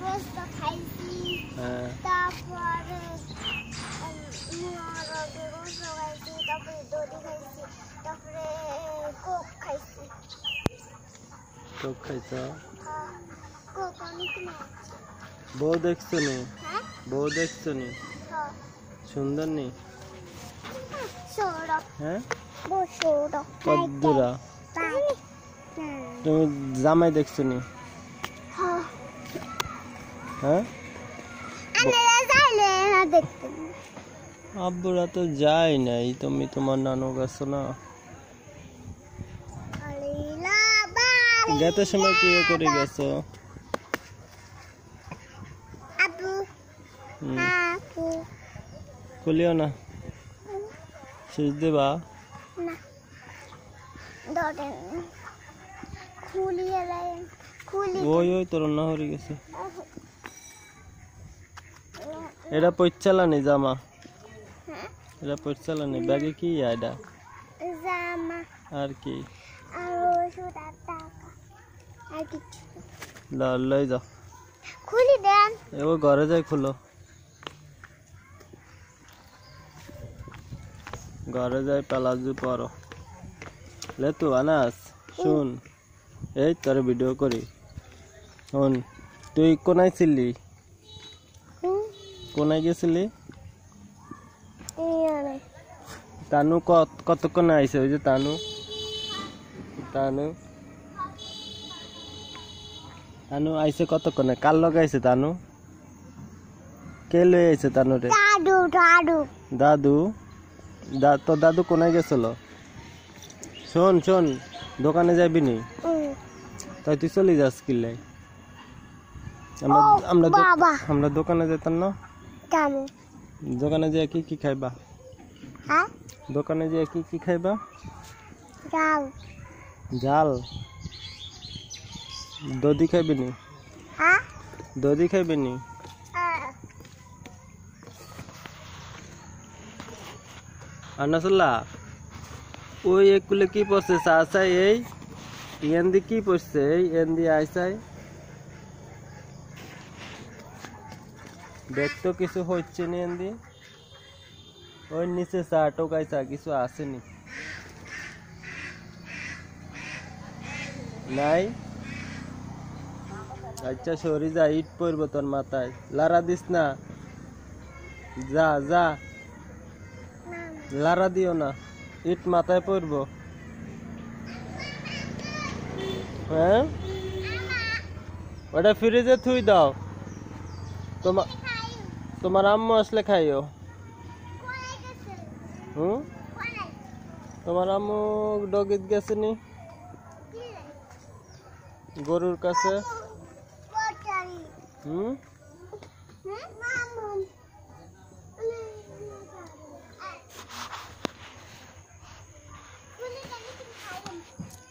গোস্ত খাইছি হ্যাঁ তারপরে মুরগের গোস্ত খাইছি তারপরে দড়ি খাইছি তারপরে কোক খাইছি কোক খাইছ কোক অনেক না বউ দেখছো নি হ্যাঁ বউ দেখছো নি হ্যাঁ সুন্দর নি সোড়া হ্যাঁ সোড়া কদ্দুরা তুমি জামাই দেখছো নি হ্যাঁ হ্যাঁ আমরা যাইলে না দেখতে আব্বুরা তো যায় নাই তুমি তোমার নানু গেছো না যেতে সময় কি করে গেছো আপু আপু খুলিও না শেষ দেবা না ধরেন খুলিয়ে খুলি ওই ওই তোর না হয়ে গেছে এটা পয়চালানি জামা এটা পয়চালানি ব্যাগে কি এটা জামা আর কি আর ওষুধ আর টাকা আর কিছু লই যাও খুলি দেন এবার ঘরে যাই খুলো ঘরে যাই প্লাজো পরো লে তু আনাস শুন এই তোর ভিডিও করি শুন তুই কোনায় ছিলি কোনায় গেছিলি তানু কতক্ষণ আইছে ওই যে তানু তানু তানু আইছে কতক্ষণে কার লগে আইছে তানু কে লই আইছে তানু রে দাদু দাদু দাদু তোর দাদু কোনায় গেছিল শোন শোন দোকানে যাবি নি তাই তুই চলে যাস কিলে আমরা দোকানে যেতাম না কেন দোকানে যেয়ে কি কি খাইবা হ্যাঁ দোকানে যেয়ে কি কি খাইবা যাও জাল দধি খাইবি নি হ্যাঁ দধি খাইবি নি আনাসুল্লাহ ওই একুলে কি পড়ছে চাচাই এই এন্দি কি পড়ছে এই এন্দি আইসাই দেখতো কিছু হচ্ছে নি এন্দি ওই নিচে চা টোকাই চা কিছু আসেনি নাই আচ্ছা সরি যা ইট পড়বো তোর মাথায় লারা দিস না যা যা লারা দিও না ইট মাথায় পড়বো হ্যাঁ ওটা ফ্রিজে থুই দাও তোমার আম্মু আসলে খাইও হুম তোমার আম্মু ডগিত গেছে নি গরুর কাছে হুম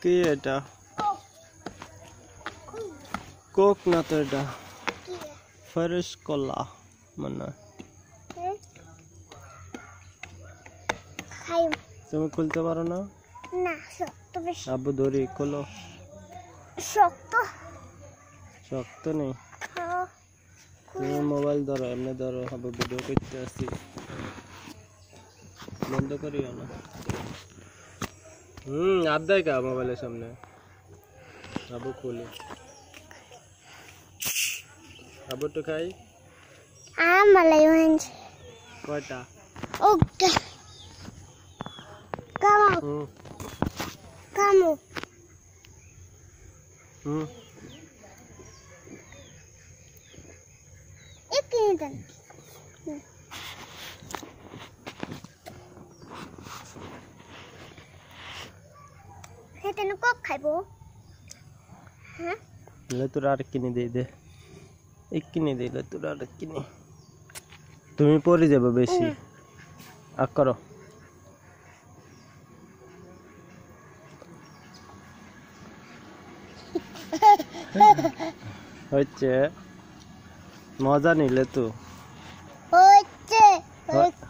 কি এটা কোক না তো এটা ফ্রেশ কলা মানে তুমি খুলতে পারো না না শক্ত বেশি আব্বু ধরি খোলো শক্ত শক্ত নেই তুমি মোবাইল ধরো এমনি ধরো আব্বু ভিডিও করতে আসি বন্ধ করিও না আদায় কা মোবাইলের সামনে আব্বু খুলি আব্বু তো খাই মালাই হয়েছে কয়টা ওকে কামো কামো এক মিনিট হেতেন কোক খাইবো হ্যাঁ ले তোর আর কিনে দেই দে এক কিনে দিলে তোর আর কিনে তুমি পড়ে যাবে বেশি আক করো হচ্ছে মজা নিলে তো হচ্ছে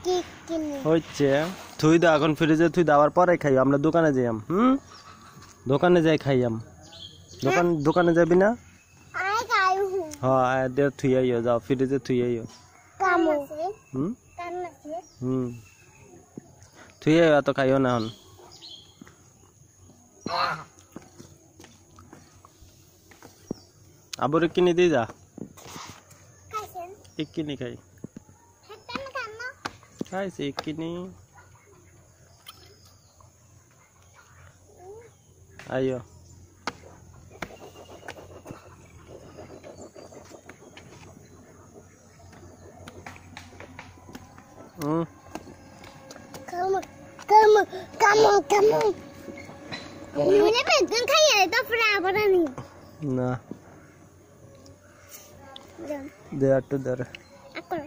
কি কিনে হচ্ছে থুই দাও এখন ফ্রিজে থুই দাওয়ার পরে খাই আমরা দোকানে যাইম দোকানে যাই খাইয়াম দোকানে যাবি না हाँ दे थुई आइयो जाओ फ्रिजे थुई आइयो काम আছে হুম কাম আছে হুম থুই আইयो তো খাইও না হন আবুরে কিনে দি যা খাইছেন এক কিনে খাই হেতেন কেন খাইছে এক কিনে আইयो কাম কাম কাম কাম নুনে পেদন খাইয়ে তো ফ্রা বড়ানি না দে আটু দে আকল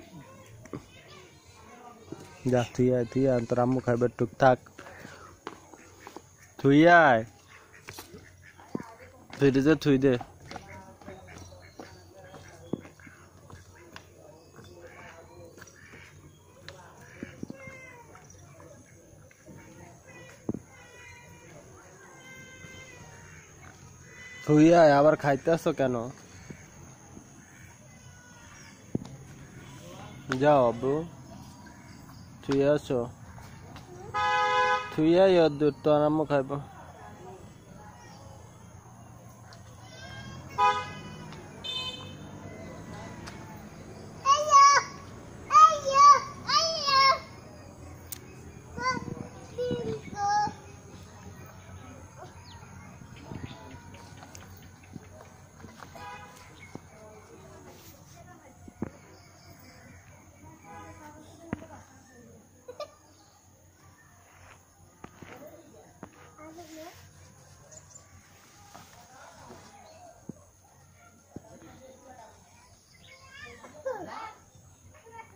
যা তুই আয় তোর আম্মু খাইবে টুকটাক তুই আয় ফ্রিজে থুই দে তুই আয় আবার খাইতে আসো কেন যাও আব্বু তুই আসো তুই আয় দুধ তো আম্মু খাইব